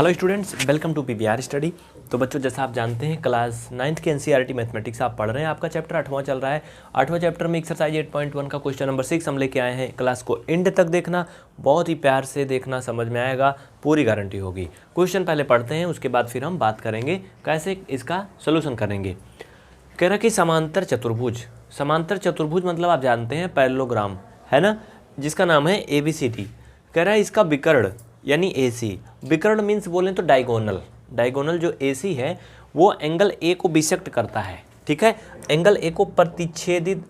Hello students, welcome to PVR study. तो बच्चों, जैसा आप जानते हैं क्लास 9th के एनसीईआरटी मैथमेटिक्स आप पढ़ रहे हैं। आपका चैप्टर 8वां चल रहा है। 8वां चैप्टर में एक्सरसाइज 8.1 का क्वेश्चन नंबर 6 हम लेके आए हैं। क्लास को एंड तक देखना, बहुत ही प्यार से देखना, समझ में आएगा, पूरी गारंटी होगी। क्वेश्चन पहले पढ़ते हैं, उसके बाद फिर हम बात करेंगे कैसे इसका सोल्यूशन करेंगे। कह रहा कि समांतर चतुर्भुज, समांतर चतुर्भुज मतलब आप जानते हैं पैरेललोग्राम है ना, जिसका नाम है ABCD। कह रहा है इसका विकर्ण यानी AC, विकर्ण मीन्स बोलें तो डायगोनल, डायगोनल जो AC है वो एंगल A को बिसेक्ट करता है। ठीक है, एंगल A को प्रतिच्छेदित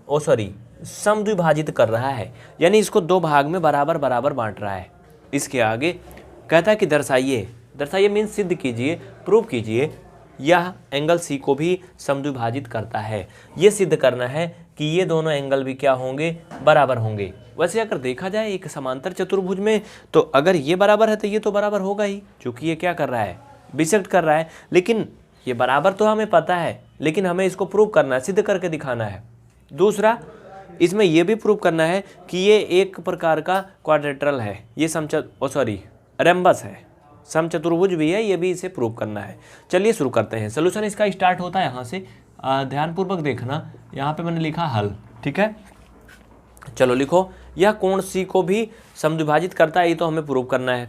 समद्विभाजित कर रहा है, यानी इसको दो भाग में बराबर बराबर बांट रहा है। इसके आगे कहता है कि दर्शाइए, दर्शाइए मीन्स सिद्ध कीजिए, प्रूव कीजिए यह एंगल C को भी समद्विभाजित करता है। ये सिद्ध करना है कि ये दोनों एंगल भी क्या होंगे, बराबर होंगे। वैसे अगर देखा जाए एक समांतर चतुर्भुज में, तो अगर ये बराबर है तो ये तो बराबर होगा ही, क्योंकि ये क्या कर रहा है, बिसेक्ट कर रहा है। लेकिन ये बराबर तो हमें पता है, लेकिन हमें इसको प्रूव करना है, सिद्ध करके दिखाना है। दूसरा, इसमें यह भी प्रूव करना है कि ये एक प्रकार का क्वाड्रेटरल है, ये रेम्बस है, समचतुर्भुज भी है, ये भी इसे प्रूव करना है। चलिए शुरू करते हैं। सोल्यूशन इसका स्टार्ट होता है यहाँ से, ध्यानपूर्वक देखना। यहाँ पे मैंने लिखा हल, ठीक है। चलो लिखो, यह कोण C को भी समद्विभाजित करता है, ये तो हमें प्रूव करना है।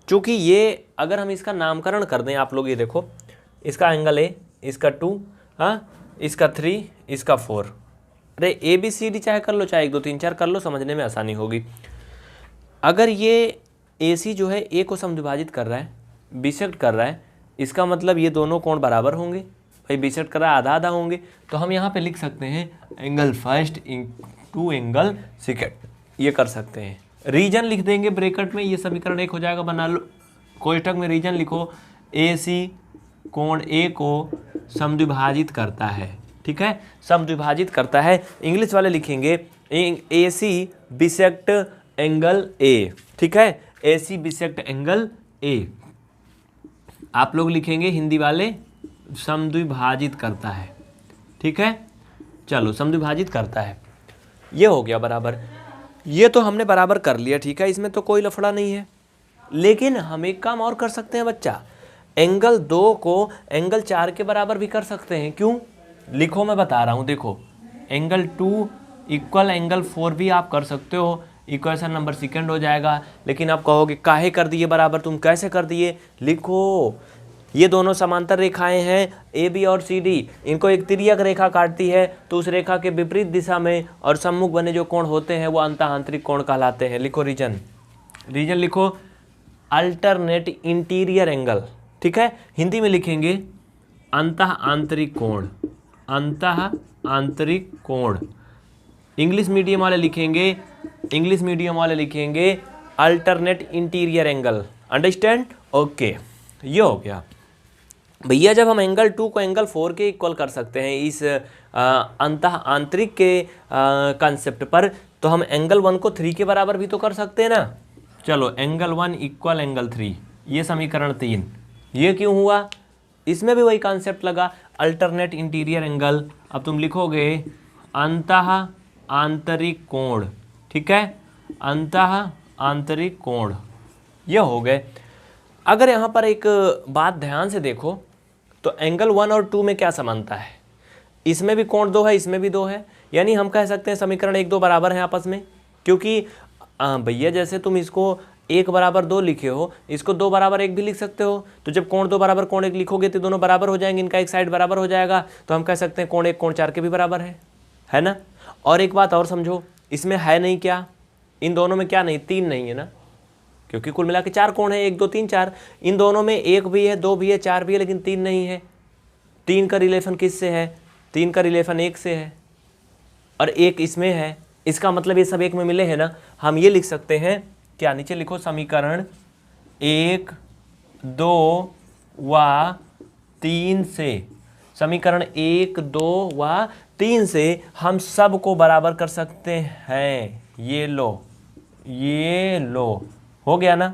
चूँकि ये अगर हम इसका नामकरण कर दें, आप लोग ये देखो, इसका एंगल A, इसका 2, हाँ, इसका 3, इसका 4। अरे ABCD चाहे कर लो, चाहे 1 2 3 4 कर लो, समझने में आसानी होगी। अगर ये AC जो है A को समद्विभाजित कर रहा है, बिसेक्ट कर रहा है, इसका मतलब ये दोनों कोण बराबर होंगे। भाई बिसेक्ट कर रहा है, आधा आधा होंगे, तो हम यहाँ पे लिख सकते हैं angle first to angle second, ये कर सकते हैं। रीजन लिख देंगे ब्रैकेट में, ये समीकरण 1 हो जाएगा, बना लो। कोष्ठक में रीजन लिखो, AC कोण A को समद्विभाजित करता है। ठीक है, समद्विभाजित करता है। इंग्लिश वाले लिखेंगे AC बिसेक्ट एंगल A। ठीक है, AC बिसेक्ट एंगल A। आप लोग लिखेंगे हिंदी वाले समद्विभाजित करता है। ठीक है, चलो समद्विभाजित करता है, ये हो गया बराबर। ये तो हमने बराबर कर लिया, ठीक है, इसमें तो कोई लफड़ा नहीं है। लेकिन हम एक काम और कर सकते हैं बच्चा, एंगल 2 को एंगल 4 के बराबर भी कर सकते हैं। क्यों, लिखो, मैं बता रहा हूँ। देखो, एंगल 2 इक्वल एंगल 4 भी आप कर सकते हो, इक्वेशन नंबर सेकंड हो जाएगा। लेकिन आप कहोगे काहे कर दिए बराबर, तुम कैसे कर दिए? लिखो, ये दोनों समांतर रेखाएं हैं AB और CD, इनको एक तिर्यक रेखा काटती है, तो उस रेखा के विपरीत दिशा में और सम्मुख बने जो कोण होते हैं वो अंतः आंतरिक कोण कहलाते हैं। लिखो रीजन, रीजन लिखो अल्टरनेट इंटीरियर एंगल। ठीक है, हिंदी में लिखेंगे अंतः आंतरिक कोण, अंतः आंतरिक कोण। इंग्लिश मीडियम वाले लिखेंगे, इंग्लिश मीडियम वाले लिखेंगे alternate interior angle. Understand? Okay, ये हो गया भैया। जब हम एंगल 2 को एंगल 4 के इक्वल कर सकते हैं इस अंतः आंतरिक के कॉन्सेप्ट पर, तो हम एंगल 1 को 3 के बराबर भी तो कर सकते हैं ना। चलो, एंगल 1 इक्वल एंगल 3, ये समीकरण 3। ये क्यों हुआ? इसमें भी वही कॉन्सेप्ट लगा, अल्टरनेट इंटीरियर एंगल। अब तुम लिखोगे अंतः आंतरिक कोण। ठीक है, अंतः आंतरिक कोण, ये हो गए। अगर यहाँ पर एक बात ध्यान से देखो, तो एंगल 1 और 2 में क्या समानता है? इसमें भी कोण 2 है, इसमें भी 2 है, यानी हम कह सकते हैं समीकरण 1 2 बराबर हैं आपस में। क्योंकि भैया जैसे तुम इसको 1 बराबर 2 लिखे हो, इसको 2 बराबर 1 भी लिख सकते हो। तो जब कोण 2 बराबर कोण 1 लिखोगे तो दोनों बराबर हो जाएंगे, इनका एक साइड बराबर हो जाएगा, तो हम कह सकते हैं कोण 1 कोण 4 के भी बराबर है ना। और एक बात और समझो, इसमें है नहीं क्या, इन दोनों में क्या नहीं, 3 नहीं है ना, क्योंकि कुल मिला के 4 कोण है, 1 2 3 4। इन दोनों में 1 भी है, 2 भी है, 4 भी है, लेकिन 3 नहीं है। 3 का रिलेशन किससे है? 3 का रिलेशन 1 से है, और 1 इसमें है। इसका मतलब ये सब 1 में मिले हैं ना। हम ये लिख सकते हैं, क्या, नीचे लिखो समीकरण 1 2 व 3 से, समीकरण 1 2 व 3 से हम सब को बराबर कर सकते हैं। ये लो, ये लो, हो गया ना,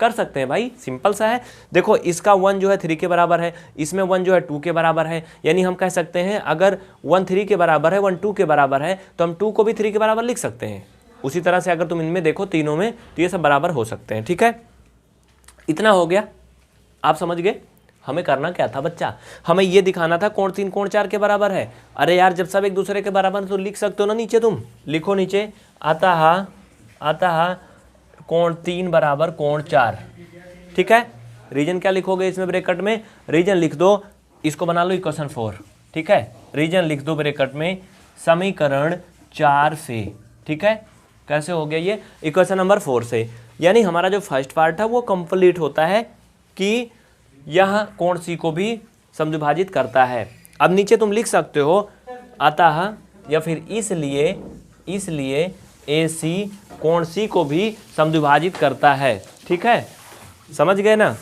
कर सकते हैं भाई, सिंपल सा है। देखो, इसका 1 जो है 3 के बराबर है, इसमें 1 जो है 2 के बराबर है, यानी हम कह सकते हैं अगर 1 3 के बराबर है, 1 2 के बराबर है, तो हम 2 को भी 3 के बराबर लिख सकते हैं। उसी तरह से अगर तुम इनमें देखो तीनों में, तो ये सब बराबर हो सकते हैं। ठीक है, इतना हो गया। आप समझ गए? हमें करना क्या था बच्चा, हमें ये दिखाना था कोण 3 कोण 4 के बराबर है। अरे यार जब सब एक दूसरे के बराबर है तो लिख सकते हो ना नीचे, तुम लिखो नीचे अतः कोण 3 बराबर कोण 4, ठीक है। रीजन क्या लिखोगे इसमें ब्रैकेट में, रीजन लिख दो, इसको बना लो इक्वेशन 4, ठीक है। रीजन लिख दो ब्रैकेट में समीकरण 4 से, ठीक है। कैसे हो गया ये, इक्वेशन नंबर 4 से। यानी हमारा जो फर्स्ट पार्ट है वो कंप्लीट होता है कि यह कोण सी को भी समद्विभाजित करता है। अब नीचे तुम लिख सकते हो अतः या फिर इसलिए AC कोण सी को भी समद्विभाजित करता है, ठीक है। समझ गए ना,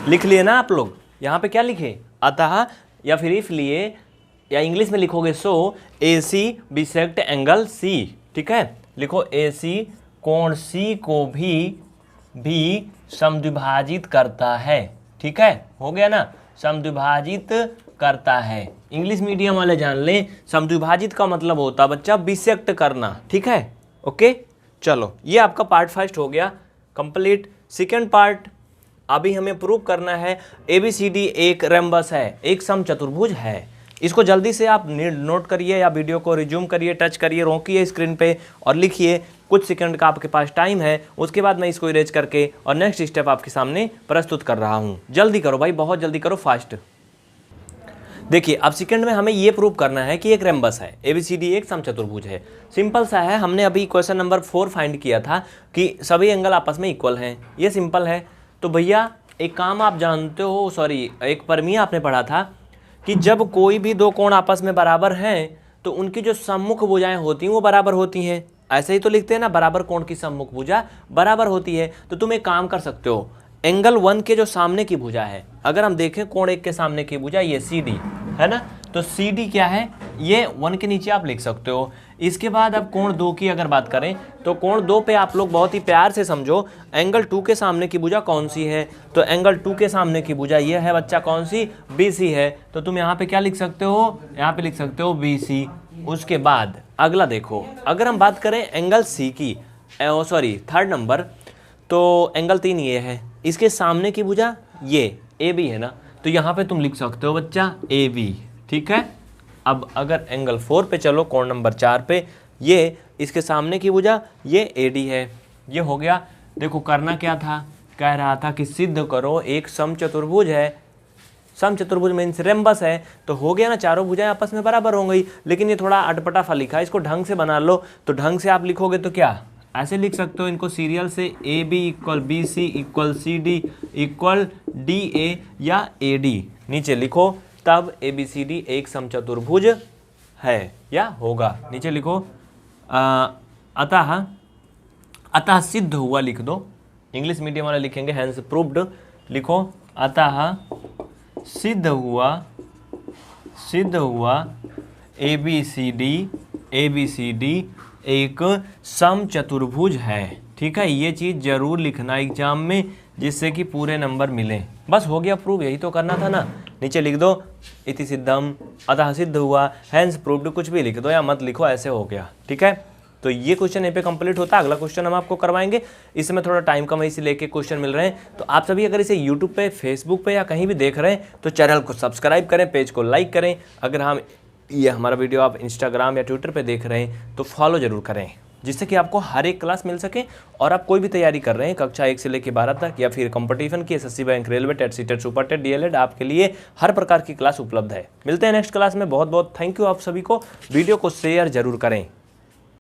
लिख लिए ना आप लोग। यहाँ पे क्या लिखे, अतः या फिर इसलिए, या इंग्लिश में लिखोगे सो AC बिसेक्ट एंगल C, ठीक है। लिखो AC कोण C को भी समद्विभाजित करता है, ठीक है। हो गया ना, समद्विभाजित करता है। इंग्लिश मीडियम वाले जान लें, समद्विभाजित का मतलब होता बच्चा बिसेक्ट करना, ठीक है। ओके चलो, ये आपका पार्ट फर्स्ट हो गया कंप्लीट। सेकेंड पार्ट अभी हमें प्रूव करना है ABCD एक रेम्बस है, एक समचतुर्भुज है। इसको जल्दी से आप नोट करिए या वीडियो को रिज्यूम करिए, टच करिए, रोकिए स्क्रीन पे और लिखिए। कुछ सेकंड का आपके पास टाइम है, उसके बाद मैं इसको इरेज करके और नेक्स्ट स्टेप आपके सामने प्रस्तुत कर रहा हूँ। जल्दी करो भाई, बहुत जल्दी करो, फास्ट। देखिए अब सेकंड में हमें ये प्रूव करना है कि एक रेम्बस है, ABCD एक समचतुर्भुज है। सिंपल सा है, हमने अभी क्वेश्चन नंबर 4 फाइंड किया था कि सभी एंगल आपस में इक्वल हैं, ये सिंपल है। तो भैया एक काम आप जानते हो, सॉरी एक परमीय आपने पढ़ा था कि जब कोई भी दो कोण आपस में बराबर हैं तो उनकी जो सम्मुख भुजाएं होती हैं वो बराबर होती हैं। ऐसे ही तो लिखते हैं ना, बराबर कोण की सम्मुख भुजा बराबर होती है। तो तुम एक काम कर सकते हो, एंगल 1 के जो सामने की भुजा है, अगर हम देखें कोण 1 के सामने की भुजा ये CD है ना, तो CD क्या है, ये 1 के नीचे आप लिख सकते हो। इसके बाद अब कोण 2 की अगर बात करें तो कोण 2 पे आप लोग बहुत ही प्यार से समझो, एंगल 2 के सामने की भुजा कौन सी है, तो एंगल 2 के सामने की भुजा ये है बच्चा, कौन सी, BC है। तो तुम यहाँ पे क्या लिख सकते हो, यहाँ पे लिख सकते हो BC। उसके बाद अगला देखो, अगर हम बात करें एंगल C की, सॉरी थर्ड नंबर, तो एंगल 3 ये है, इसके सामने की भुजा ये AB है ना, तो यहाँ पे तुम लिख सकते हो बच्चा AB, ठीक है। अब अगर एंगल 4 पे चलो, कोण नंबर 4 पे, ये इसके सामने की भुजा ये AD है। ये हो गया। देखो करना क्या था, कह रहा था कि सिद्ध करो एक समचतुर्भुज है। समचतुर्भुज मीन्स रेम्बस है, तो हो गया ना, चारों भुजाएं आपस में बराबर हो गई। लेकिन ये थोड़ा अटपटा सा लिखा है, इसको ढंग से बना लो। तो ढंग से आप लिखोगे तो क्या, ऐसे लिख सकते हो इनको सीरियल से, AB equal BC equal CD equal DA या AD नीचे लिखो, तब ABCD एक समचतुर्भुज है या होगा। नीचे लिखो अतः सिद्ध हुआ लिख दो, इंग्लिश मीडियम वाले लिखेंगे हैंस प्रूव्ड। लिखो अतः सिद्ध हुआ ABCD एक समचतुर्भुज है, ठीक है। ये चीज़ जरूर लिखना एग्जाम में, जिससे कि पूरे नंबर मिले। बस हो गया प्रूव, यही तो करना था ना। नीचे लिख दो इति सिद्धम, अतः सिद्ध हुआ, हैंस प्रूव्ड, कुछ भी लिख दो या मत लिखो, ऐसे हो गया, ठीक है। तो ये क्वेश्चन यहाँ पे कंप्लीट होता है। अगला क्वेश्चन हम आपको करवाएंगे, इस समय थोड़ा टाइम कम है इसी लेके क्वेश्चन मिल रहे हैं। तो आप सभी अगर इसे यूट्यूब पे, फेसबुक पे या कहीं भी देख रहे हैं तो चैनल को सब्सक्राइब करें, पेज को लाइक करें। अगर हम ये हमारा वीडियो आप इंस्टाग्राम या ट्विटर पे देख रहे हैं तो फॉलो जरूर करें, जिससे कि आपको हर एक क्लास मिल सके। और आप कोई भी तैयारी कर रहे हैं कक्षा 1 से लेकर 12 तक, या फिर कंपटीशन की, SSC bank, railway, TET, CTET, super TET, DLED, आपके लिए हर प्रकार की क्लास उपलब्ध है। मिलते हैं नेक्स्ट क्लास में। बहुत बहुत थैंक यू आप सभी को। वीडियो को शेयर जरूर करें।